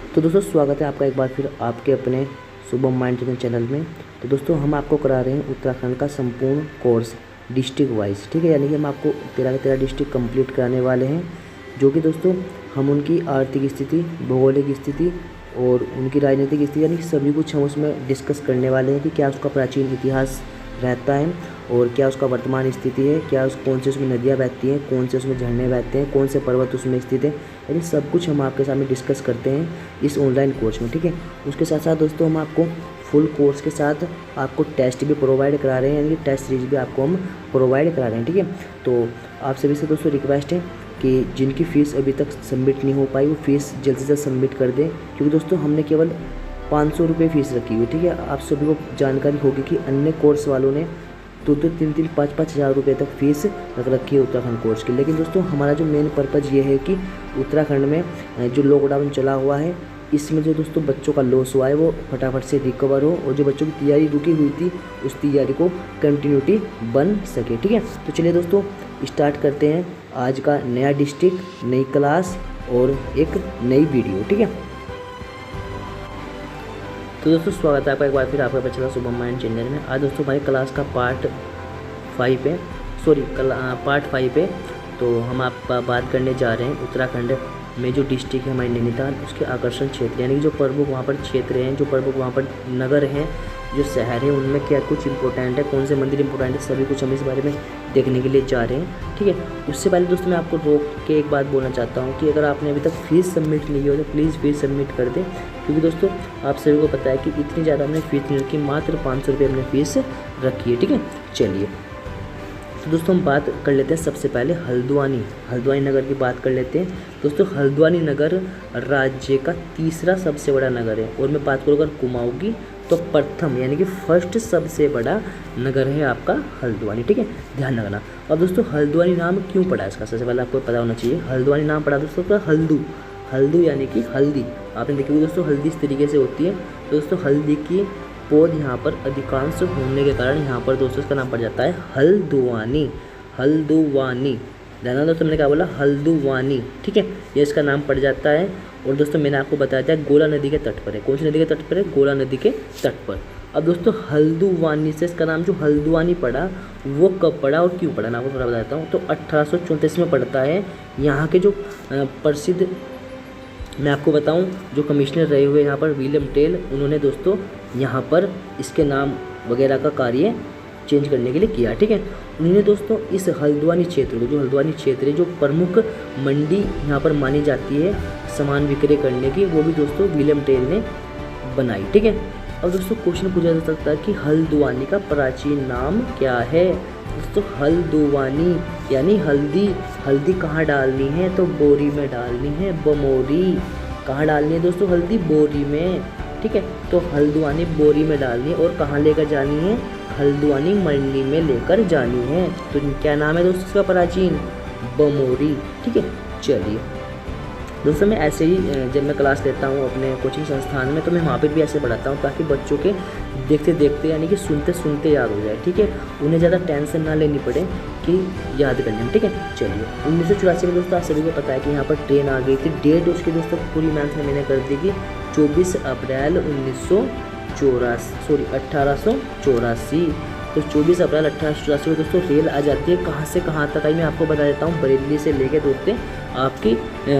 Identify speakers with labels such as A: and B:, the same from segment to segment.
A: तो दोस्तों स्वागत है आपका एक बार फिर आपके अपने शुभम माइंड चैनल में। तो दोस्तों हम आपको करा रहे हैं उत्तराखंड का संपूर्ण कोर्स डिस्ट्रिक्ट वाइज, ठीक है। यानी कि हम आपको 13 के 13 डिस्ट्रिक्ट कंप्लीट कराने वाले हैं, जो कि दोस्तों हम उनकी आर्थिक स्थिति, भौगोलिक स्थिति और उनकी राजनीतिक स्थिति यानी कि सभी कुछ हम उसमें डिस्कस करने वाले हैं कि क्या उसका प्राचीन इतिहास रहता है और क्या उसका वर्तमान स्थिति है, क्या कौन से उसमें नदियाँ बहती हैं, कौन से उसमें झरने बहते हैं, कौन से पर्वत उसमें स्थित है, यानी सब कुछ हम आपके सामने डिस्कस करते हैं इस ऑनलाइन कोर्स में, ठीक है। उसके साथ साथ दोस्तों हम आपको फुल कोर्स के साथ आपको टेस्ट भी प्रोवाइड करा रहे हैं, यानी कि टेस्ट सीरीज भी आपको हम प्रोवाइड करा रहे हैं, ठीक है। तो आप सभी से दोस्तों रिक्वेस्ट है कि जिनकी फ़ीस अभी तक सबमिट नहीं हो पाई वो फ़ीस जल्द से जल्द सबमिट कर दें, क्योंकि दोस्तों हमने केवल 500 रुपये फ़ीस रखी हुई, ठीक है। आप सभी को जानकारी होगी कि अन्य कोर्स वालों ने 2-2, 3-3, 5-5 हज़ार रुपये तक फ़ीस रख रखी है उत्तराखंड कोर्स की। लेकिन दोस्तों हमारा जो मेन पर्पज़ ये है कि उत्तराखंड में जो लॉकडाउन चला हुआ है इसमें जो दोस्तों बच्चों का लॉस हुआ है वो फटाफट से रिकवर हो और जो बच्चों की तैयारी रुकी हुई थी उस तैयारी को कंटिन्यूटी बन सके, ठीक है। तो चलिए दोस्तों स्टार्ट करते हैं आज का नया डिस्ट्रिक्ट, नई क्लास और एक नई वीडियो, ठीक है। तो दोस्तों स्वागत है आपका एक बार फिर आपका बच्चा शुभम माइंड चैनल में। आज दोस्तों हमारी क्लास का पार्ट 5 है। तो हम आप बात करने जा रहे हैं उत्तराखंड में जो डिस्ट्रिक्ट है हमारी नैनीताल, उसके आकर्षण क्षेत्र यानी कि जो प्रमुख वहाँ पर क्षेत्र हैं, जो प्रमुख वहाँ पर नगर हैं, जो शहर है, उनमें क्या कुछ इंपॉर्टेंट है, कौन से मंदिर इंपॉर्टेंट है, सभी कुछ हम इस बारे में देखने के लिए जा रहे हैं, ठीक है। उससे पहले दोस्तों मैं आपको रोक के एक बात बोलना चाहता हूँ कि अगर आपने अभी तक फ़ीस सबमिट नहीं की हो तो प्लीज़ फ़ीस सबमिट कर दें, क्योंकि दोस्तों आप सभी को पता है कि इतनी ज़्यादा हमने फ़ीस नहीं रखी, मात्र 500 रुपये हमने फ़ीस रखी है, ठीक है। चलिए तो दोस्तों हम बात कर लेते हैं सबसे पहले हल्द्वानी नगर की बात कर लेते हैं। दोस्तों हल्द्वानी नगर राज्य का तीसरा सबसे बड़ा नगर है, और मैं बात करूँ अगर कुमाऊँ की तो प्रथम यानी कि फर्स्ट सबसे बड़ा नगर है आपका हल्द्वानी, ठीक है, ध्यान रखना। अब दोस्तों हल्द्वानी नाम क्यों पड़ा इसका, सबसे पहले आपको पता होना चाहिए। हल्द्वानी नाम पड़ा दोस्तों का हल्दू यानी कि हल्दी, आपने देखी होगी दोस्तों हल्दी इस तरीके से होती है। तो दोस्तों हल्दी की पौध यहाँ पर अधिकांश होने के कारण यहाँ पर दोस्तों इसका नाम पड़ जाता है हल्द्वानी। ध्यान दोस्तों मैंने क्या बोला, हल्द्वानी, ठीक है, ये इसका नाम पड़ जाता है। और दोस्तों मैंने आपको बताया था गोला नदी के तट पर है। कौन सी नदी के तट पर है? गोला नदी के तट पर। अब दोस्तों हल्द्वानी से इसका नाम जो हल्द्वानी पड़ा वो कब पड़ा और क्यों पड़ा, मैं आपको थोड़ा बताता हूँ। तो 1834 में पड़ता है। यहाँ के जो प्रसिद्ध, मैं आपको बताऊं, जो कमिश्नर रहे हुए यहाँ पर विलियम टेल, उन्होंने दोस्तों यहाँ पर इसके नाम वगैरह का कार्य चेंज करने के लिए किया, ठीक है। उन्होंने दोस्तों इस हल्द्वानी क्षेत्र को, जो हल्द्वानी क्षेत्र है, जो प्रमुख मंडी यहाँ पर मानी जाती है सामान विक्रय करने की, वो भी दोस्तों विलियम टेल ने बनाई, ठीक है। अब दोस्तों क्वेश्चन पूछा जा सकता है कि हल्द्वानी का प्राचीन नाम क्या है। दोस्तों हल्द्वानी यानी हल्दी कहाँ डालनी है, तो बोरी में डालनी है, बमोरी। कहाँ डालनी है दोस्तों हल्दी? बोरी में, ठीक है। तो हल्द्वानी बोरी में डालनी है और कहाँ लेकर जानी है? हल्द्वानी मंडी में लेकर जानी है। तो क्या नाम है दोस्तों इसका प्राचीन? बमोरी, ठीक है। चलिए दोस्तों मैं ऐसे ही जब मैं क्लास लेता हूँ अपने कोचिंग संस्थान में, तो मैं वहाँ पर भी ऐसे पढ़ाता हूँ ताकि बच्चों के देखते देखते यानी कि सुनते सुनते याद हो जाए, ठीक है। उन्हें ज़्यादा टेंशन ना लेनी पड़े कि याद करने में, ठीक है। चलिए 1984 में दोस्तों आप सभी को पता है कि यहाँ पर ट्रेन आ गई थी। डेट उसकी दोस्तों पूरी मैंने कर दी कि 24 अप्रैल 1884। तो 24 अप्रैल 1884 को दोस्तों रेल आ जाती है। कहाँ से कहाँ तक आई मैं आपको बता देता हूँ। बरेली से लेके दोस्ते आपकी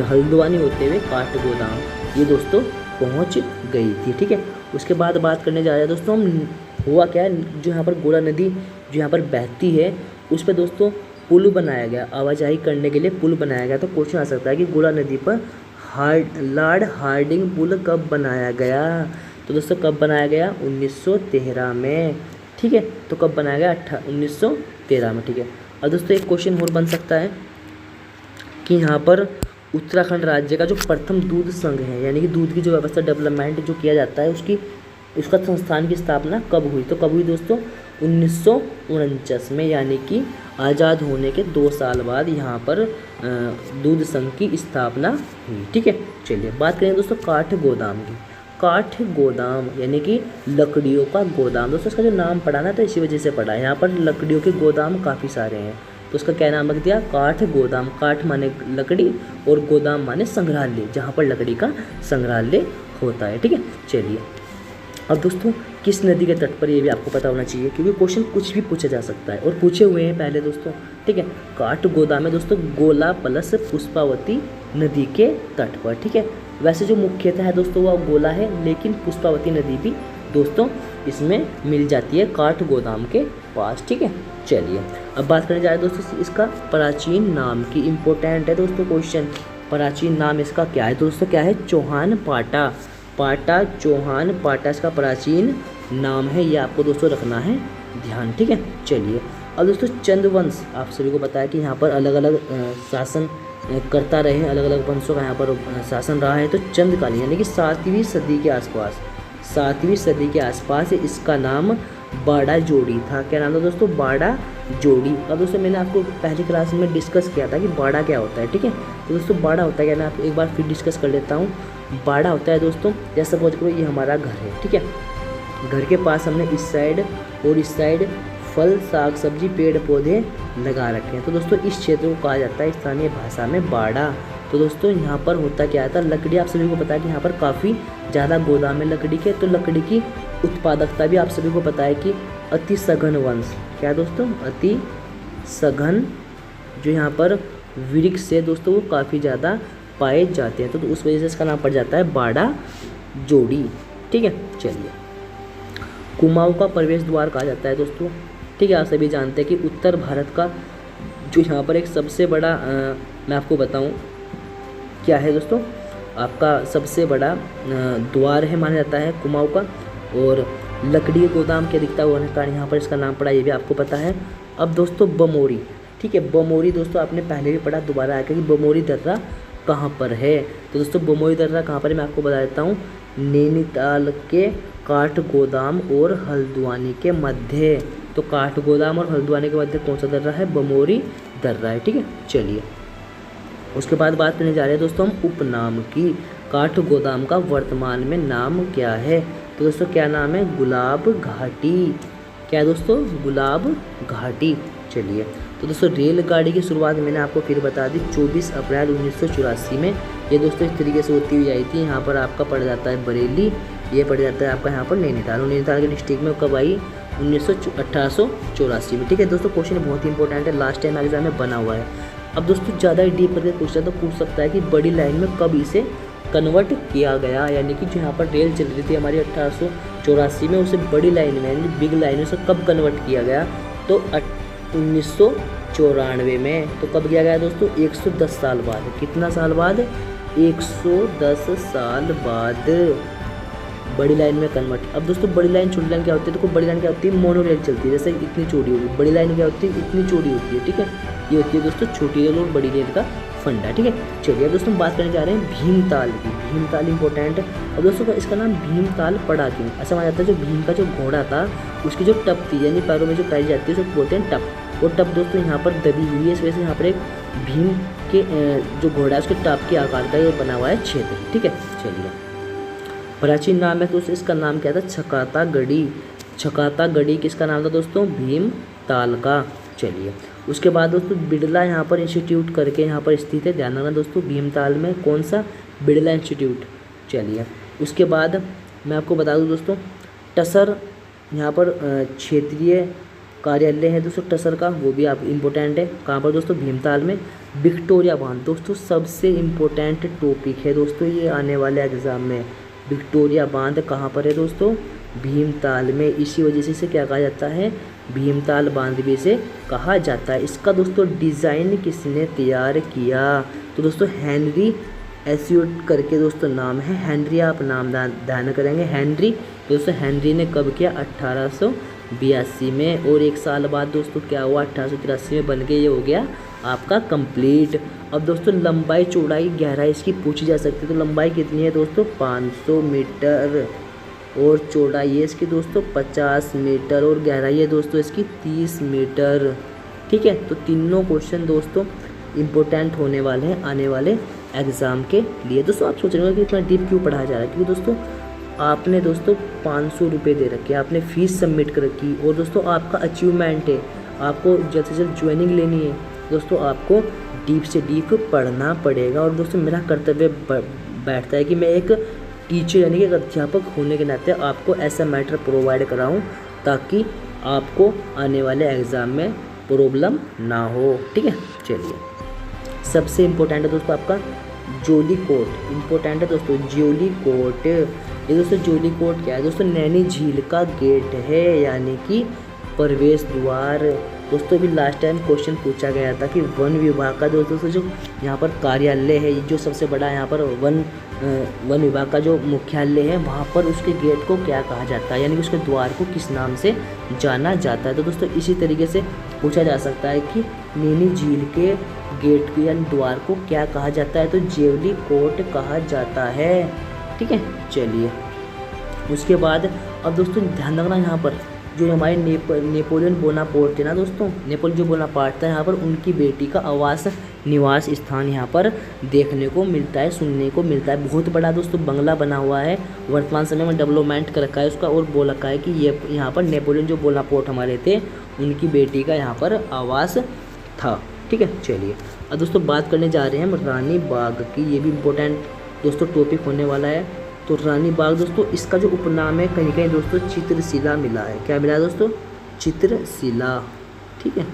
A: हल्द्वानी होते हुए काठगोदाम ये दोस्तों पहुँच गई थी, ठीक है। उसके बाद बात करने जा रहे हैं दोस्तों हम, हुआ क्या है, जो यहाँ पर गोला नदी जो यहाँ पर बहती है उस पर दोस्तों पुल बनाया गया, आवाजाही करने के लिए पुल बनाया गया। तो क्वेश्चन आ सकता है कि गोला नदी पर लॉर्ड हार्डिंग पुल कब बनाया गया। तो दोस्तों कब बनाया गया? 1913 में, ठीक है। तो कब बनाया गया? 1913 में, ठीक है। और दोस्तों एक क्वेश्चन और बन सकता है कि यहाँ पर उत्तराखंड राज्य का जो प्रथम दूध संघ है, यानी कि दूध की जो व्यवस्था डेवलपमेंट जो किया जाता है उसका संस्थान की स्थापना कब हुई। तो कब हुई दोस्तों? 1949 में, यानी कि आज़ाद होने के 2 साल बाद यहाँ पर दूध संघ की स्थापना हुई, ठीक है। चलिए बात करें दोस्तों काठगोदाम की। काठगोदाम यानी कि लकड़ियों का गोदाम। दोस्तों इसका जो नाम पड़ा ना तो इसी वजह से पड़ा है। यहाँ पर लकड़ियों के गोदाम काफ़ी सारे हैं। तो उसका क्या नाम रख दिया, काठ गोदाम। काठ माने लकड़ी और गोदाम माने संग्रहालय, जहाँ पर लकड़ी का संग्रहालय होता है। ठीक है, चलिए अब दोस्तों किस नदी के तट पर, ये भी आपको पता होना चाहिए क्योंकि क्वेश्चन कुछ भी पूछा जा सकता है और पूछे हुए हैं पहले दोस्तों। ठीक है, काठ गोदाम है दोस्तों गोला प्लस पुष्पावती नदी के तट पर। ठीक है, वैसे जो मुख्यतः है दोस्तों वह गोला है, लेकिन पुष्पावती नदी भी दोस्तों इसमें मिल जाती है काठ गोदाम के पास। ठीक है, चलिए अब बात करने जा रहे हैं दोस्तों इसका प्राचीन नाम की। इम्पोर्टेंट है दोस्तों क्वेश्चन, प्राचीन नाम इसका क्या है दोस्तों, क्या है, चौहान पाटा। पाटा, चौहान पाटा इसका प्राचीन नाम है, ये आपको दोस्तों रखना है ध्यान। ठीक है, चलिए अब दोस्तों चंद्रवंश, आप सभी को पता है कि यहाँ पर अलग अलग शासन करता रहे हैं, अलग अलग वंशों का यहाँ पर शासन रहा है। तो चंद्रकालीन यानी कि 7वीं सदी के आसपास, 7वीं सदी के आसपास इसका नाम बाड़ा जोड़ी था। क्या नाम था दोस्तों, बाड़ा जोड़ी। अब दोस्तों मैंने आपको पहली क्लास में डिस्कस किया था कि बाड़ा क्या होता है। ठीक है, तो दोस्तों बाड़ा होता है क्या, मैं आपको एक बार फिर डिस्कस कर लेता हूँ। बाड़ा होता है दोस्तों, जैसे सपोज करो ये हमारा घर है। ठीक है, घर के पास हमने इस साइड और इस साइड फल, साग सब्जी, पेड़ पौधे लगा रखे हैं। तो दोस्तों इस क्षेत्र को कहा जाता है स्थानीय भाषा में बाड़ा। तो दोस्तों यहाँ पर होता क्या था, लकड़ी आप सभी को पता है कि यहाँ पर काफ़ी ज़्यादा गोदाम है लकड़ी के। तो लकड़ी की उत्पादकता भी आप सभी को पता है कि अति सघन वंश, क्या दोस्तों, अति सघन जो यहाँ पर वृक्ष है दोस्तों वो काफ़ी ज़्यादा पाए जाते हैं। तो उस वजह से इसका नाम पड़ जाता है बाड़ा जोड़ी। ठीक है, चलिए कुमाऊं का प्रवेश द्वार कहा जाता है दोस्तों। ठीक है, आप सभी जानते हैं कि उत्तर भारत का जो यहाँ पर एक सबसे बड़ा मैं आपको बताऊँ क्या है दोस्तों, आपका सबसे बड़ा द्वार है माना जाता है कुमाऊं का। और लकड़ी के गोदाम की अधिकता होने के कारण यहाँ पर इसका नाम पड़ा, ये भी आपको पता है। अब दोस्तों बमोरी, ठीक है, बमोरी दोस्तों आपने पहले भी पढ़ा, दोबारा आया कि बमोरी दर्रा कहाँ पर है। तो दोस्तों बमोरी दर्रा कहाँ पर है मैं आपको बता देता हूँ, नैनीताल के काठ गोदाम और हल्द्वानी के मध्य। तो काठ गोदाम और हल्द्वानी के मध्य कौन सा दर्रा है, बमोरी दर्रा है। ठीक है, चलिए उसके बाद बात करने जा रहे हैं दोस्तों हम उपनाम की। काठ गोदाम का वर्तमान में नाम क्या है, तो दोस्तों क्या नाम है, गुलाब घाटी। क्या दोस्तों, गुलाब घाटी। चलिए तो दोस्तों रेलगाड़ी की शुरुआत मैंने आपको फिर बता दी 24 अप्रैल 1984 में। ये दोस्तों इस तरीके से होती हुई आई थी। यहाँ पर आपका पड़ जाता है बरेली, ये पड़ जाता है आपका यहाँ पर नैनीताल। नैनीताल के डिस्ट्रिक्ट में कब आई, 1884 में। ठीक है दोस्तों, क्वेश्चन बहुत ही इंपॉर्टेंट है, लास्ट टाइम एग्जाम में बना हुआ है। अब दोस्तों ज़्यादा डीप करके पूछता तो पूछ सकता है कि बड़ी लाइन में कब इसे कन्वर्ट किया गया, यानी कि जो यहाँ पर रेल चल रही थी हमारी 1884 में, उसे बड़ी लाइन में यानी बिग लाइन में से कब कन्वर्ट किया गया, तो 1994 में। तो कब किया गया दोस्तों, 110 साल बाद। कितना साल बाद, 110 साल बाद बड़ी लाइन में कन्वर्ट। अब दोस्तों बड़ी लाइन छोटी लाइन क्या होती है, देखो बड़ी लाइन क्या होती है, मोनो रेल चलती है, जैसे इतनी चौड़ी होगी। बड़ी लाइन क्या होती है, इतनी चौड़ी होती है। ठीक है, ये होती है दोस्तों छोटी रेल और बड़ी रेल का फंडा। ठीक है, चलिए दोस्तों बात करने जा रहे हैं भीमताल की। भीमताल इंपॉर्टेंट है। अब दोस्तों इसका नाम भीमताल पड़ा क्यों, ऐसा माना जाता है जो भीम का जो घोड़ा था उसकी जो टप थी यानी पैरों में जो पाई जाती है उसको बोलते हैं टप। वो टप दोस्तों यहाँ पर दबी हुई है, इस वजह से यहाँ पर एक भीम के जो घोड़ा है उसके टप के आकार का ये बना हुआ है क्षेत्र। ठीक है, चलिए प्राचीन नाम है दोस्तों इसका नाम क्या था, छकातागढ़ी। छकातागढ़ी किसका नाम था दोस्तों, भीमताल का। चलिए उसके बाद दोस्तों बिड़ला यहाँ पर इंस्टीट्यूट करके यहाँ पर स्थित है, ध्यान रखना दोस्तों भीमताल में कौन सा, बिड़ला इंस्टीट्यूट। चलिए उसके बाद मैं आपको बता दूँ दोस्तों टसर यहाँ पर क्षेत्रीय कार्यालय है दोस्तों टसर का, वो भी आप इम्पोर्टेंट है। कहाँ पर दोस्तों, भीमताल में। विक्टोरिया बांध दोस्तों सबसे इम्पोर्टेंट टॉपिक है दोस्तों ये आने वाले एग्जाम में। विक्टोरिया बांध कहाँ पर है दोस्तों, भीमताल में। इसी वजह से इसे क्या कहा जाता है, भीमताल बांध भी इसे कहा जाता है। इसका दोस्तों डिज़ाइन किसने तैयार किया, तो दोस्तों हेनरी एस्यूट करके दोस्तों नाम है। हेनरी आप नाम ध्यान करेंगे, हेनरी। दोस्तों हेनरी ने कब किया, 1882 में। और एक साल बाद दोस्तों क्या हुआ, 1883 में बन के ये हो गया आपका कंप्लीट। अब दोस्तों लंबाई चौड़ाई गहराई इसकी पूछी जा सकती है। तो लंबाई कितनी है दोस्तों, 500 मीटर। और चौड़ाई है इसकी दोस्तों 50 मीटर। और गहराई है दोस्तों इसकी 30 मीटर। ठीक है, तो तीनों क्वेश्चन दोस्तों इम्पोर्टेंट होने वाले हैं आने वाले एग्ज़ाम के लिए। दोस्तों आप सोच रहे हो कि इतना डीप क्यों पढ़ाया जा रहा है, क्योंकि दोस्तों आपने दोस्तों 500 रुपये दे रखे, आपने फ़ीस सबमिट कर रखी और दोस्तों आपका अचीवमेंट है, आपको जल्द से जल्द ज्वाइनिंग लेनी है दोस्तों, आपको डीप से डीप पढ़ना पड़ेगा। और दोस्तों मेरा कर्तव्य बैठता है कि मैं एक टीचर यानी कि एक अध्यापक होने के नाते आपको ऐसा मैटर प्रोवाइड कराऊं ताकि आपको आने वाले एग्ज़ाम में प्रॉब्लम ना हो। ठीक है, चलिए सबसे इम्पोर्टेंट है दोस्तों आपका जोली कोट, इम्पोर्टेंट है दोस्तों जोली कोट। ये दोस्तों जोली कोट क्या है दोस्तों, नैनी झील का गेट है यानी कि प्रवेश द्वार। दोस्तों अभी लास्ट टाइम क्वेश्चन पूछा गया था कि वन विभाग का दोस्तों जो यहाँ पर कार्यालय है, जो सबसे बड़ा यहाँ पर वन विभाग का जो मुख्यालय है, वहाँ पर उसके गेट को क्या कहा जाता है, यानी कि उसके द्वार को किस नाम से जाना जाता है। तो दोस्तों इसी तरीके से पूछा जा सकता है कि नैनी झील के गेट को यानी द्वार को क्या कहा जाता है, तो जेवली कोट कहा जाता है। ठीक है, चलिए उसके बाद अब दोस्तों ध्यान रखना यहाँ पर जो हमारे नेपोलियन बोनापार्ट थे ना दोस्तों, नेपोलियन जो बोनापार्ट था यहाँ पर उनकी बेटी का आवास निवास स्थान यहाँ पर देखने को मिलता है, सुनने को मिलता है। बहुत बड़ा दोस्तों बंगला बना हुआ है, वर्तमान समय में डेवलपमेंट कर रखा है उसका, और बोल रखा है कि ये यहाँ पर नेपोलियन जो बोनापार्ट हमारे थे उनकी बेटी का यहाँ पर आवास था। ठीक है, चलिए अब दोस्तों बात करने जा रहे हैं हम रानी बाग की। ये भी इम्पोर्टेंट दोस्तों टॉपिक होने वाला है। तो रानी बाग दोस्तों इसका जो उपनाम है कहीं कहीं दोस्तों चित्रशिला मिला है। क्या मिला है दोस्तों, चित्रशिला। ठीक है,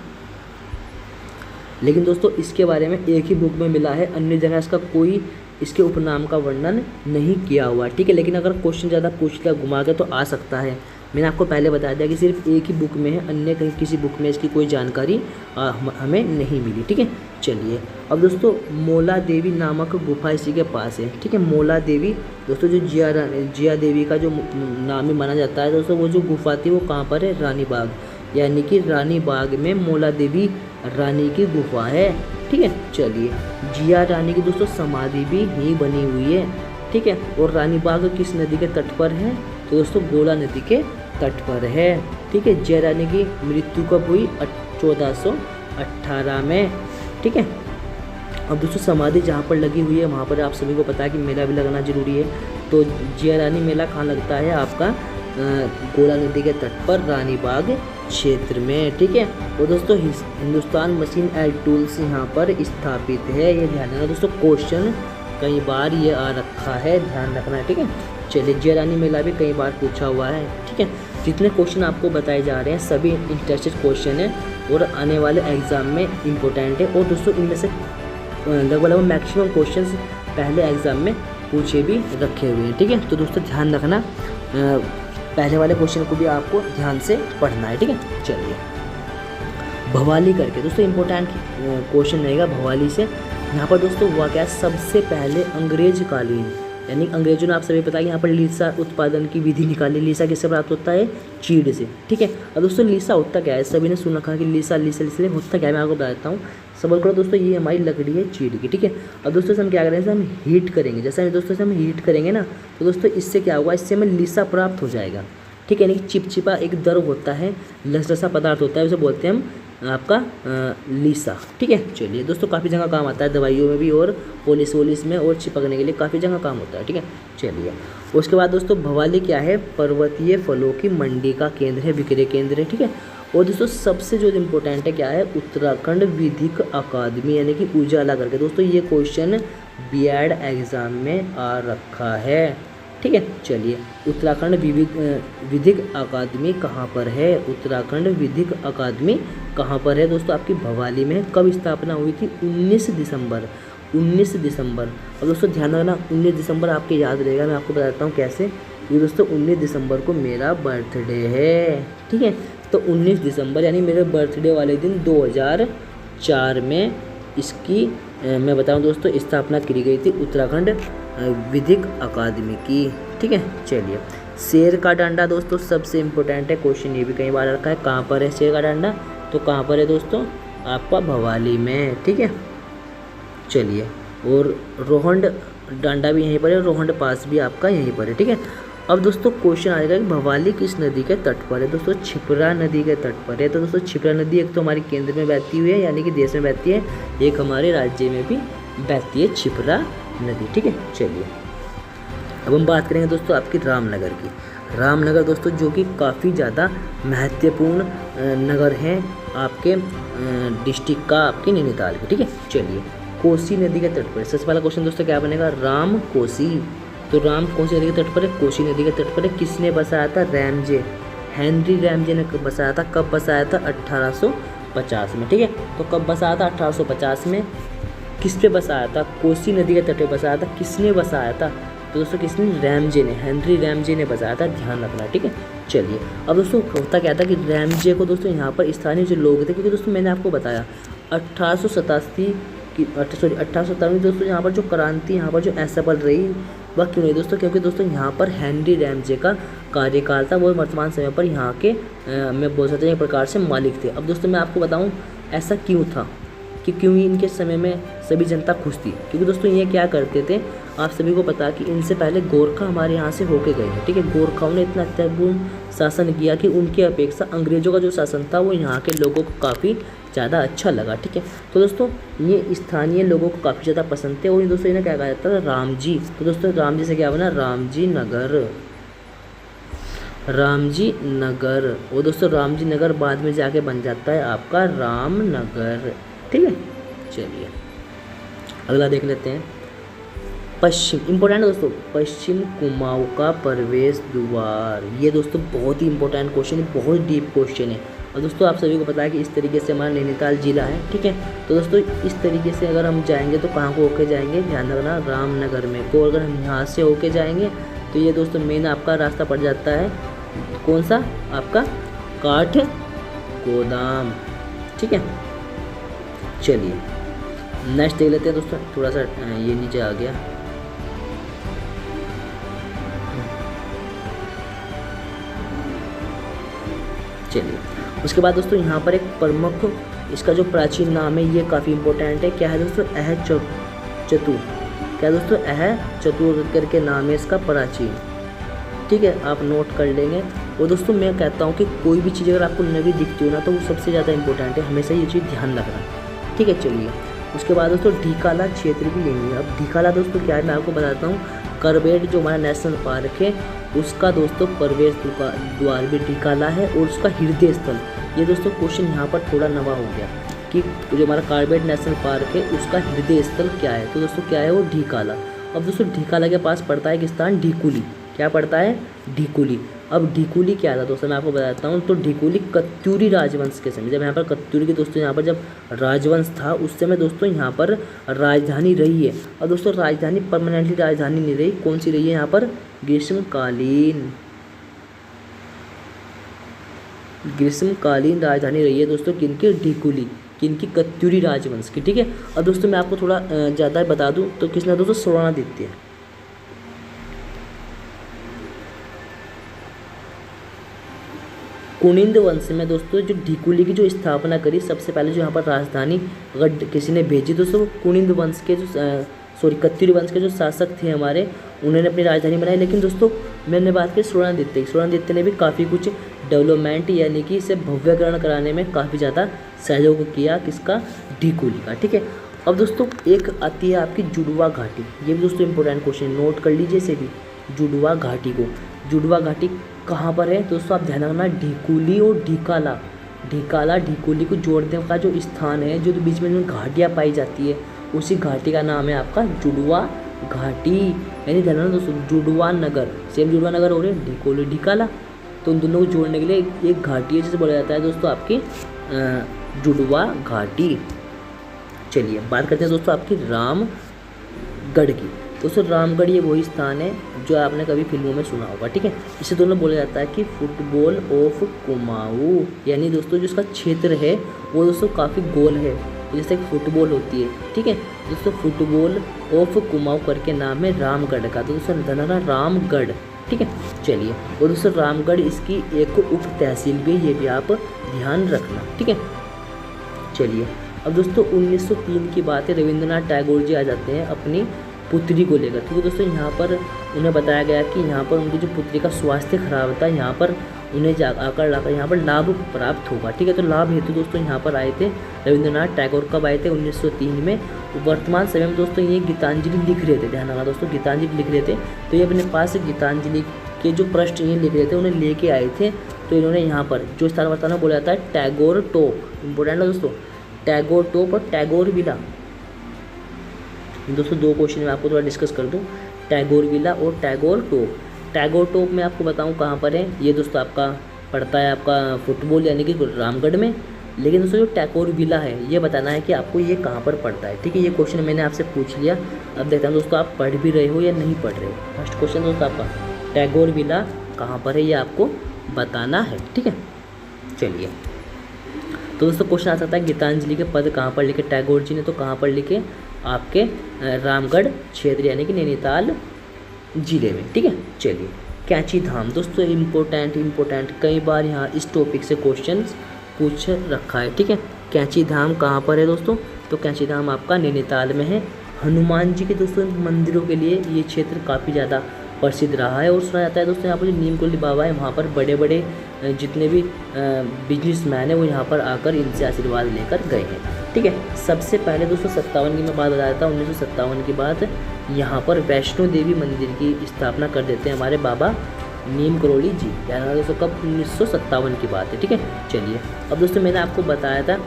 A: लेकिन दोस्तों इसके बारे में एक ही बुक में मिला है, अन्य जगह इसका कोई इसके उपनाम का वर्णन नहीं किया हुआ। ठीक है, लेकिन अगर क्वेश्चन ज़्यादा पूछ लिया घुमा के तो आ सकता है। मैंने आपको पहले बता दिया कि सिर्फ एक ही बुक में है, अन्य कहीं किसी बुक में इसकी कोई जानकारी हमें नहीं मिली। ठीक है, चलिए अब दोस्तों मौला देवी नामक गुफा इसी के पास है। ठीक है, मौला देवी दोस्तों जो जिया देवी का जो नाम ही माना जाता है दोस्तों, वो जो गुफा थी वो कहाँ पर है, रानी बाग, यानी कि रानी बाग में मौला देवी रानी की गुफा है। ठीक है, चलिए जिया रानी की दोस्तों समाधि भी यहीं बनी हुई है। ठीक है, और रानी बाग किस नदी के तट पर है, तो दोस्तों गोला नदी के तट पर है। ठीक है, जिया रानी की मृत्यु कब हुई, 1418 में। ठीक है, अब दोस्तों समाधि जहाँ पर लगी हुई है वहाँ पर आप सभी को पता है कि मेला भी लगना जरूरी है। तो जिया रानी मेला कहाँ लगता है, आपका गोला नदी के तट पर रानी बाग क्षेत्र में। ठीक है, और दोस्तों हिंदुस्तान मशीन एंड टूल्स यहाँ पर स्थापित है। ये ध्यान रखना दोस्तों, क्वेश्चन कई बार ये आ रखा है, ध्यान रखना है। ठीक है, चलिए जिया रानी मेला भी कई बार पूछा हुआ है। ठीक है, जितने क्वेश्चन आपको बताए जा रहे हैं सभी इंटरेस्टेड क्वेश्चन है और आने वाले एग्जाम में इम्पोर्टेंट है। और दोस्तों इनमें से लगभग मैक्सिमम क्वेश्चंस पहले एग्जाम में पूछे भी रखे हुए हैं। ठीक है, तो दोस्तों ध्यान रखना, पहले वाले क्वेश्चन को भी आपको ध्यान से पढ़ना है। ठीक है, चलिए भवाली करके दोस्तों इम्पोर्टेंट क्वेश्चन रहेगा भवाली से। यहाँ पर दोस्तों हुआ क्या, सबसे पहले अंग्रेज कालीन यानी अंग्रेजों ने, आप सभी पता है कि यहाँ पर लीसा उत्पादन की विधि निकाली। लीसा किससे प्राप्त होता है, चीड़ से। ठीक है, अब दोस्तों लीसा होता क्या है, सभी ने सुन रखा कि लीसा होता क्या है, मैं आपको बता देता हूँ। सवाल करो दोस्तों, ये हमारी लकड़ी है चीड़ की। ठीक है, अब दोस्तों हम क्या करेंगे, हम हीट करेंगे। जैसे दोस्तों हम हीट करेंगे ना, तो दोस्तों इससे क्या होगा, इससे हमें लीसा प्राप्त हो जाएगा। ठीक है, यानी कि चिपचिपा एक दर होता है, लसलसा पदार्थ होता है, उसे बोलते हैं हम आपका लीसा। ठीक है, चलिए दोस्तों काफ़ी जगह काम आता है, दवाइयों में भी और पॉलिश वॉलिश में और चिपकने के लिए काफ़ी जगह काम होता है। ठीक है, चलिए उसके बाद दोस्तों भवाली क्या है, पर्वतीय फलों की मंडी का केंद्र है, विक्रय केंद्र है। ठीक है, और दोस्तों सबसे जो इम्पोर्टेंट है क्या है, उत्तराखंड विधिक अकादमी यानी कि उजाला करके। दोस्तों ये क्वेश्चन बीएड एग्जाम में आ रखा है। ठीक है, चलिए उत्तराखंड विधिक अकादमी कहाँ पर है, उत्तराखंड विधिक अकादमी कहाँ पर है दोस्तों, आपकी भवाली में। कब स्थापना हुई थी, 19 दिसंबर। अब दोस्तों ध्यान रखना, 19 दिसंबर आपके याद रहेगा, मैं आपको बताता हूँ कैसे। ये दोस्तों 19 दिसंबर को मेरा बर्थडे है। ठीक है, तो 19 दिसंबर यानी मेरे बर्थडे वाले दिन 2004 में इसकी मैं बताऊं दोस्तों स्थापना की गई थी, उत्तराखंड विधिक अकादमी की। ठीक है, चलिए शेर का डंडा दोस्तों सबसे इम्पोर्टेंट है, क्वेश्चन ये भी कई बार रखा है, कहाँ पर है शेर का डंडा, तो कहाँ पर है दोस्तों, आपका भवाली में। ठीक है, चलिए और रोहंड डांडा भी यहीं पर है, रोहंड पास भी आपका यहीं पर है। ठीक है, अब दोस्तों क्वेश्चन आएगा कि भवाली किस नदी के तट पर है, दोस्तों क्षिप्रा नदी के तट पर है। तो दोस्तों क्षिप्रा नदी एक तो हमारे केंद्र में बहती हुई है यानी कि देश में बहती है, एक हमारे राज्य में भी बहती है क्षिप्रा नदी। ठीक है, चलिए अब हम बात करेंगे दोस्तों आपकी रामनगर की। रामनगर दोस्तों जो कि काफ़ी ज़्यादा महत्वपूर्ण नगर हैं आपके डिस्ट्रिक्ट का, आपके नैनीताल के। ठीक है, चलिए कोसी नदी के तट पर सबसे पहला क्वेश्चन दोस्तों क्या बनेगा, राम कोसी। तो राम कौन सी नदी के तट पर है, कोसी नदी के तट पर है। किसने बसाया था, रैमजे, हेनरी रैमजे ने बसाया था। कब बसाया था, 1850 में। ठीक है, तो कब बसाया था, 1850 में। किस पे बसाया था, कोसी नदी के तट पे बसाया था। किसने बसाया था, तो दोस्तों किसने, रैमजे ने, हेनरी रैमजे ने बसाया था, ध्यान रखना। ठीक है, चलिए अब दोस्तों होता क्या था कि रैमजे को दोस्तों यहाँ पर स्थानीय जो लोग थे, क्योंकि दोस्तों मैंने आपको बताया 1887 की 1857 में दोस्तों यहाँ पर जो क्रांति यहाँ पर जो असफल रही वह क्यों नहीं दोस्तों, क्योंकि दोस्तों यहाँ पर हेनरी रैमजे का कार्यकाल था। वो वर्तमान समय पर यहाँ के मैं बोल सकता हूँ एक प्रकार से मालिक थे। अब दोस्तों मैं आपको बताऊँ ऐसा क्यों था कि क्यों इनके समय में सभी जनता खुश थी, क्योंकि दोस्तों ये क्या करते थे, आप सभी को पता कि इनसे पहले गोरखा हमारे यहाँ से होके गए हैं। ठीक है, गोरखाओं ने इतना अत्यापूर्ण शासन किया कि उनकी अपेक्षा अंग्रेजों का जो शासन था वो यहाँ के लोगों को काफ़ी ज़्यादा अच्छा लगा। ठीक है, तो दोस्तों ये स्थानीय लोगों को काफ़ी ज़्यादा पसंद थे और दोस्तों इन्हें क्या कहा जाता था, रामजी। तो दोस्तों रामजी से क्या बना, रामजी नगर, रामजी नगर। और दोस्तों रामजी नगर बाद में जाके बन जाता है आपका रामनगर। ठीक है, चलिए अगला देख लेते हैं। पश्चिम, इंपॉर्टेंट है दोस्तों, पश्चिम कुमाऊं का प्रवेश द्वार। ये दोस्तों बहुत ही इंपॉर्टेंट क्वेश्चन है, बहुत डीप क्वेश्चन है। और दोस्तों आप सभी को पता है कि इस तरीके से हमारा नैनीताल जिला है। ठीक है, तो दोस्तों इस तरीके से अगर हम जाएंगे तो कहाँ को होके जाएंगे, ध्यान रखना, रामनगर में को। अगर हम यहाँ से होके जाएंगे तो ये दोस्तों मेन आपका रास्ता पड़ जाता है कौन सा, आपका काठ गोदाम। ठीक है, चलिए नेक्स्ट देख लेते हैं दोस्तों। थोड़ा सा ये नीचे आ गया, चलिए उसके बाद दोस्तों यहाँ पर एक प्रमुख, इसका जो प्राचीन नाम है ये काफ़ी इंपॉर्टेंट है। क्या है दोस्तों, अह चतुर। क्या दोस्तों, अह चतुर करके नाम है इसका प्राचीन। ठीक है, आप नोट कर लेंगे। और दोस्तों मैं कहता हूँ कि कोई भी चीज़ अगर आपको नवी दिखती हो ना तो वो सबसे ज़्यादा इंपॉर्टेंट है, हमेशा ये चीज़ ध्यान रखना। ठीक है, चलिए उसके बाद दोस्तों ढीकाला क्षेत्र भी लेंगे। अब ढीकाला दोस्तों क्या है मैं आपको बताता हूँ, करबेट जो हमारा नेशनल पार्क है उसका दोस्तों प्रवेश द्वार भी ढीकाला है और उसका हृदय स्थल। ये दोस्तों क्वेश्चन यहाँ पर थोड़ा नवा हो गया कि जो हमारा कार्बेट नेशनल पार्क है उसका हृदय स्थल क्या है, तो दोस्तों क्या है वो ढीकाला। अब दोस्तों ढीकाला के पास पड़ता है एक स्थान ढीकुली। क्या पड़ता है, ढीकुली। अब ढीकुली क्या था दोस्तों मैं आपको बताता हूँ। तो ढीकुली कत्यूरी राजवंश के समय, जब यहाँ पर कत्यूरी के दोस्तों यहाँ पर जब राजवंश था उस समय दोस्तों यहाँ पर राजधानी रही है। और दोस्तों राजधानी परमानेंटली राजधानी नहीं रही, कौन सी रही है यहाँ पर, ग्रीष्मकालीन राजधानी रही है दोस्तों किनकी, ढीकुली, किनकी, कत्यूरी राजवंश की। ठीक है, और दोस्तों मैं आपको थोड़ा ज़्यादा बता दूँ तो किसने दोस्तों, स्वर्णादित्य। कुनिंद वंश में दोस्तों जो ढीकुली की जो स्थापना करी, सबसे पहले जो यहाँ पर राजधानी अगर किसी ने भेजी दोस्तों, कुनिंद वंश के जो कत्यूरी वंश के जो शासक थे हमारे, उन्होंने अपनी राजधानी बनाई। लेकिन दोस्तों मैंने बात की स्वर्णादित्य ने भी काफ़ी कुछ डेवलपमेंट यानी कि इसे भव्यकरण कराने में काफ़ी ज़्यादा सहयोग किया, किसका, ढीकुली का। ठीक है, अब दोस्तों एक आती है आपकी जुड़वा घाटी। ये भी दोस्तों इंपॉर्टेंट क्वेश्चन, नोट कर लीजिए इसे भी, जुड़वा घाटी को। जुड़वा घाटी कहाँ पर है दोस्तों, आप ध्यान रखना, ढीकुली और ढीकाला ढीकुली को जोड़ने का जो स्थान है, जो बीच में घाटियाँ पाई जाती है, उसी घाटी का नाम है आपका जुड़वा घाटी। यानी ध्यान रखना दोस्तों, जुड़वा नगर, सेम जुड़वा नगर हो रहे हैं, ढीकुली ढीकाला, तो उन दोनों को जोड़ने के लिए एक घाटी है जिसे बोला जाता है दोस्तों आपकी जुड़वा घाटी। चलिए बात करते हैं दोस्तों आपकी रामगढ़ की। दोस्तों रामगढ़ ये वही स्थान है जो आपने कभी फिल्मों में सुना होगा। ठीक है, इसे दोनों बोला जाता है कि फुटबॉल ऑफ कुमाऊं, यानी दोस्तों जो इसका क्षेत्र है वो दोस्तों काफ़ी गोल है, जैसे फुटबॉल होती है। ठीक है दोस्तों, फुटबॉल ऑफ कुमाऊं करके नाम है रामगढ़ का। तो दोस्तों धनारा रामगढ़। ठीक है, चलिए, और दोस्तों रामगढ़ इसकी एक उप तहसील भी, ये भी आप ध्यान रखना। ठीक है, चलिए अब दोस्तों 1903 की बात है, रविंद्रनाथ टैगोर जी आ जाते हैं अपनी पुत्री को लेकर, क्योंकि दोस्तों यहाँ पर उन्हें बताया गया कि यहाँ पर उनकी जो पुत्री का स्वास्थ्य खराब था, यहाँ पर उन्हें आकर यहाँ पर लाभ प्राप्त होगा। ठीक है, तो लाभ हेतु दोस्तों यहाँ पर आए थे रविंद्रनाथ टैगोर। कब आए थे? 1903 में। वर्तमान समय में दोस्तों ये गीतांजलि लिख रहे थे, ध्यान रखना दोस्तों, गीतांजलि लिख रहे थे। तो ये अपने पास गीतांजलि के जो पृष्ठ ये लिख रहे थे उन्हें लेके आए थे। तो इन्होंने यहाँ पर जो स्थान बताना बोला जाता है टैगोर टोप, इंपॉर्टेंट है दोस्तों, टैगोर टोप और टैगोर विला। दोस्तों 2 क्वेश्चन में आपको थोड़ा डिस्कस कर दूँ, टैगोर विला और टैगोर टोप। टैगोर टोप में आपको बताऊं कहाँ पर है, ये दोस्तों आपका पड़ता है आपका फुटबॉल यानी कि रामगढ़ में। लेकिन दोस्तों जो टैगोर विला है ये बताना है कि आपको ये कहाँ पर पड़ता है। ठीक है, ये क्वेश्चन मैंने आपसे पूछ लिया। अब देखता हूँ दोस्तों आप पढ़ भी रहे हो या नहीं पढ़ रहे हो। फर्स्ट क्वेश्चन दोस्तों आपका टैगोर विला कहाँ पर है ये आपको बताना है। ठीक है, चलिए तो दोस्तों क्वेश्चन आ सकता है गीतांजलि के पद कहाँ पर लिखे टैगोर जी ने, तो कहाँ पर लिखे? आपके रामगढ़ क्षेत्र यानी कि नैनीताल जिले में। ठीक है, चलिए कैंची धाम दोस्तों इम्पोर्टेंट कई बार यहाँ इस टॉपिक से क्वेश्चंस पूछ रखा है। ठीक है, कैंची धाम कहाँ पर है दोस्तों? तो कैंची धाम आपका नैनीताल में है। हनुमान जी के दोस्तों मंदिरों के लिए ये क्षेत्र काफ़ी ज़्यादा प्रसिद्ध रहा है और सुना जाता है दोस्तों यहाँ पर जो नीम कोली बाबा है वहाँ पर बड़े बड़े जितने भी बिजनेसमैन हैं वो यहाँ पर आकर इनसे आशीर्वाद लेकर गए हैं। ठीक है, सबसे पहले दोस्तों 57 की मैं बात बता देता हूँ। 1957 की बात यहाँ पर वैष्णो देवी मंदिर की स्थापना कर देते हैं हमारे बाबा नीम करोली जी। यानी दोस्तों कब? 1957 की बात है। ठीक है, चलिए अब दोस्तों मैंने आपको बताया था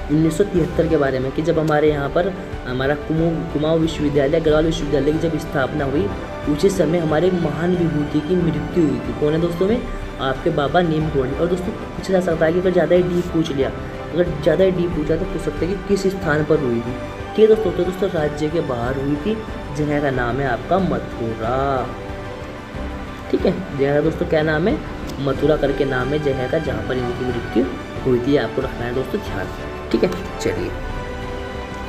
A: 1973 के बारे में कि जब हमारे यहाँ पर हमारा कुमाऊं विश्वविद्यालय, गढ़वाल विश्वविद्यालय की जब स्थापना हुई उसी समय हमारे एक महान विभूति की मृत्यु हुई थी। कौन है दोस्तों में? आपके बाबा नीम करोली। और दोस्तों पूछा जा सकता है कि अगर ज़्यादा ही डीप पूछ लिया, अगर ज़्यादा ही डीप पूछा तो पूछ सकते हैं कि किस स्थान पर हुई थी। ठीक है दोस्तों, तो दोस्तों राज्य के बाहर हुई थी, जगह का नाम है आपका मथुरा। ठीक है, जगह का दोस्तों क्या नाम है? मथुरा करके नाम है जगह का जहाँ पर इनकी मृत्यु हुई थी। आपको रखना है दोस्तों ध्यान। ठीक है, चलिए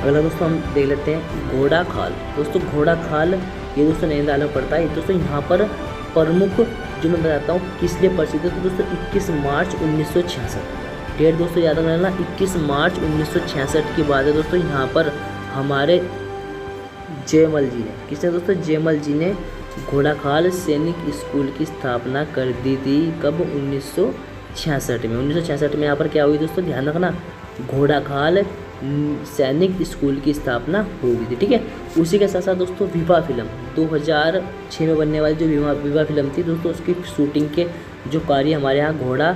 A: अगला दोस्तों हम देख लेते हैं घोड़ा खाल। दोस्तों घोड़ा खाल ये दोस्तों नैनीताल में पड़ता है। दोस्तों यहाँ पर प्रमुख जो मैं बताता हूँ किस लिए प्रसिद्ध है, तो दोस्तों 21 मार्च 1966 डेट दोस्तों याद रखना, 21 मार्च 1966 की बात है दोस्तों। यहाँ पर हमारे जयमल जी ने, किसने दोस्तों? जयमल जी ने घोड़ाखाल सैनिक स्कूल की स्थापना कर दी थी। कब? 1966 में। 1966 में यहाँ पर क्या हुई दोस्तों? ध्यान रखना, घोड़ाखाल सैनिक स्कूल की स्थापना हो गई थी। ठीक है, उसी के साथ साथ दोस्तों विवाह फिल्म 2006 में बनने वाली जो विवाह फिल्म थी दोस्तों उसकी शूटिंग के जो कार्य हमारे यहाँ घोड़ा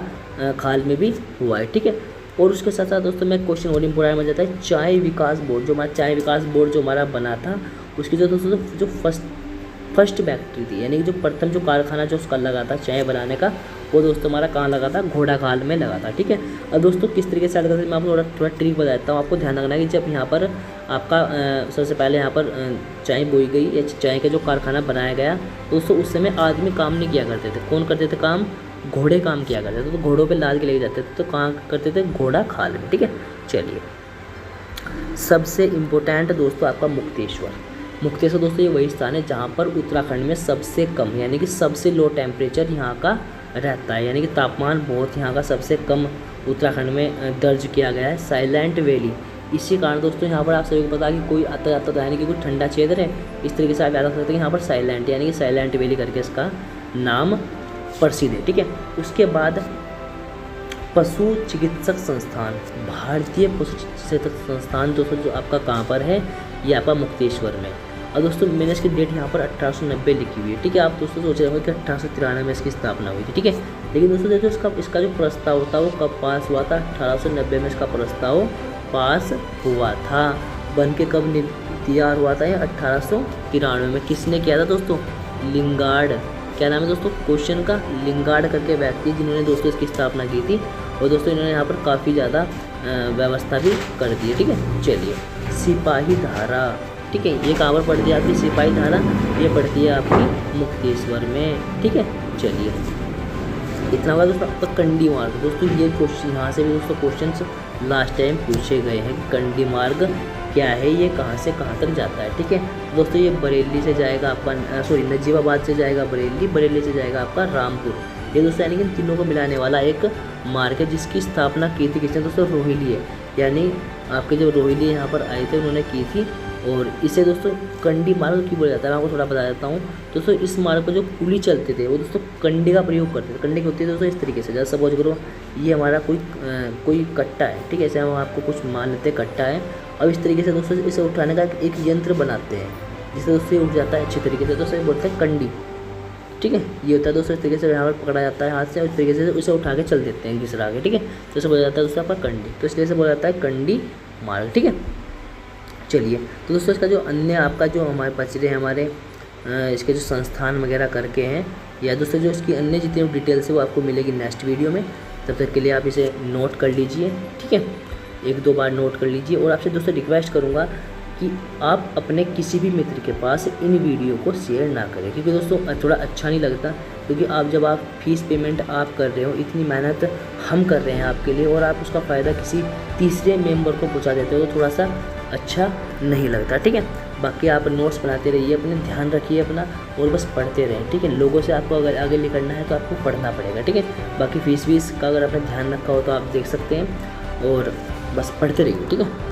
A: खाल में भी हुआ है। ठीक है, और उसके साथ साथ दोस्तों मैं क्वेश्चन और इम्पोर्टेंट बन जाता है चाय विकास बोर्ड। जो हमारा चाय विकास बोर्ड जो हमारा बना था उसकी जो दोस्तों जो फर्स्ट फैक्ट्री थी यानी कि जो प्रथम जो कारखाना जो उसका लगा था चाय बनाने का, वो दोस्तों हमारा कहाँ लगा था? घोड़ाखाल में लगा था। ठीक है, अब दोस्तों किस तरीके से लगा था मैं आपको थोड़ा ट्रिक बताता हूँ। आपको ध्यान रखना है कि जब यहाँ पर आपका सबसे पहले यहाँ पर चाय बोई गई या चाय का जो कारखाना बनाया गया दोस्तों उस समय आदमी काम नहीं किया करते थे। कौन करते थे काम? घोड़े काम किया करते थे। तो घोड़ों पे लाद के लेके जाते थे, तो कहाँ करते थे? घोड़ाखाल में। ठीक है, चलिए सबसे इम्पोर्टेंट दोस्तों आपका मुक्तेश्वर। मुक्तेश्वर दोस्तों ये वही स्थान है जहाँ पर उत्तराखंड में सबसे कम यानी कि सबसे लो टेम्परेचर यहाँ का रहता है, यानी कि तापमान बहुत यहाँ का सबसे कम उत्तराखंड में दर्ज किया गया है। साइलेंट वैली, इसी कारण दोस्तों यहाँ पर आप सभी को पता कि कोई आता जाता था यानी कि कोई ठंडा क्षेत्र है, इस तरीके से आप याद रख सकते हैं कि यहाँ पर साइलेंट यानी कि साइलेंट वैली करके इसका नाम प्रसिद्ध है। ठीक है, उसके बाद पशु चिकित्सक संस्थान, भारतीय पशु चिकित्सक संस्थान दोस्तों जो आपका कहाँ पर है? ये आपका मुक्तेश्वर में। और दोस्तों मैंने इसकी डेट यहाँ पर 1890 लिखी हुई है। ठीक है, आप दोस्तों सोच रहे होंगे कि 1893 में इसकी स्थापना हुई थी। ठीक है, लेकिन दोस्तों देखो इसका जो प्रस्ताव था वो कब पास हुआ था? 1890 में इसका प्रस्ताव पास हुआ था। बन के कब तैयार हुआ था? ये 1893 में। किसने किया था दोस्तों? लिंगार्ड। क्या नाम है दोस्तों क्वेश्चन का? लिंगार्ड करके व्यक्ति जिन्होंने दोस्तों इसकी स्थापना की थी। और दोस्तों इन्होंने यहाँ पर काफ़ी ज़्यादा व्यवस्था भी कर दी है। ठीक है, चलिए सिपाही धारा। ठीक है, ये कहाँ पर पड़ती है आपकी सिपाही धारा? ये पड़ती है आपकी मुक्तेश्वर में। ठीक है, चलिए इतना हुआ दोस्तों आपका कंडी मार्ग। दोस्तों ये क्वेश्चन यहाँ से भी दोस्तों क्वेश्चंस लास्ट टाइम पूछे गए हैं कि कंडी मार्ग क्या है, ये कहाँ से कहाँ तक जाता है। ठीक है दोस्तों, ये बरेली से जाएगा आपका नजीबाबाद से जाएगा बरेली, बरेली से जाएगा आपका रामपुर। ये दोस्तों यानी कि इन तीनों को मिलाने वाला एक मार्ग है जिसकी स्थापना की थी किसने दोस्तों? रोहिली है। यानी आपके जो रोहिली यहाँ पर आए थे उन्होंने की थी और इसे दोस्तों कंडी मार्ग क्यों बोला जाता है मैं आपको थोड़ा बता देता हूँ। दोस्तों इस मार्ग पर जो कुली चलते थे वो दोस्तों कंडे का प्रयोग करते थे। कंडे की होती है दोस्तों इस तरीके से, जैसे सपोज करो ये हमारा कोई कट्टा है, ठीक है, ऐसे हम आपको कुछ मान लेते हैं कट्टा है। अब इस तरीके से दोस्तों इसे उठाने का एक यंत्र बनाते हैं जिससे दोस्तों ये उठ जाता है अच्छी तरीके से, दोस्तों बोलते हैं कंडी, ठीक है। ये होता है दोस्तों इस तरीके से यहाँ पर पकड़ा जाता है हाथ से और इस तरीके से उसे उठा के चल देते हैं घिसरा के, ठीक है। तो इसे बोला जाता है दोस्तों आपका कंडी, तो इसलिए से बोला जाता है कंडी मार्ग, ठीक है। चलिए तो दोस्तों इसका जो अन्य आपका जो हमारे बच रहे हैं हमारे इसके जो संस्थान वगैरह करके हैं, या दोस्तों जो इसकी अन्य जितनी डिटेल्स है वो आपको मिलेगी नेक्स्ट वीडियो में। तब तक के लिए आप इसे नोट कर लीजिए, ठीक है, 1-2 बार नोट कर लीजिए। और आपसे दोस्तों रिक्वेस्ट करूँगा कि आप अपने किसी भी मित्र के पास इन वीडियो को शेयर ना करें, क्योंकि दोस्तों थोड़ा अच्छा नहीं लगता, क्योंकि जब आप फीस पेमेंट आप कर रहे हो, इतनी मेहनत हम कर रहे हैं आपके लिए, और आप उसका फ़ायदा किसी तीसरे मेंबर को पहुंचा देते हो तो थोड़ा सा अच्छा नहीं लगता, ठीक है। बाकी आप नोट्स बनाते रहिए, अपने ध्यान रखिए अपना, और बस पढ़ते रहें, ठीक है। लोगों से आपको अगर आगे निकलना है तो आपको पढ़ना पड़ेगा, ठीक है। बाकी फीस का अगर आपने ध्यान रखा हो तो आप देख सकते हैं, और बस पढ़ते रहिए, ठीक है।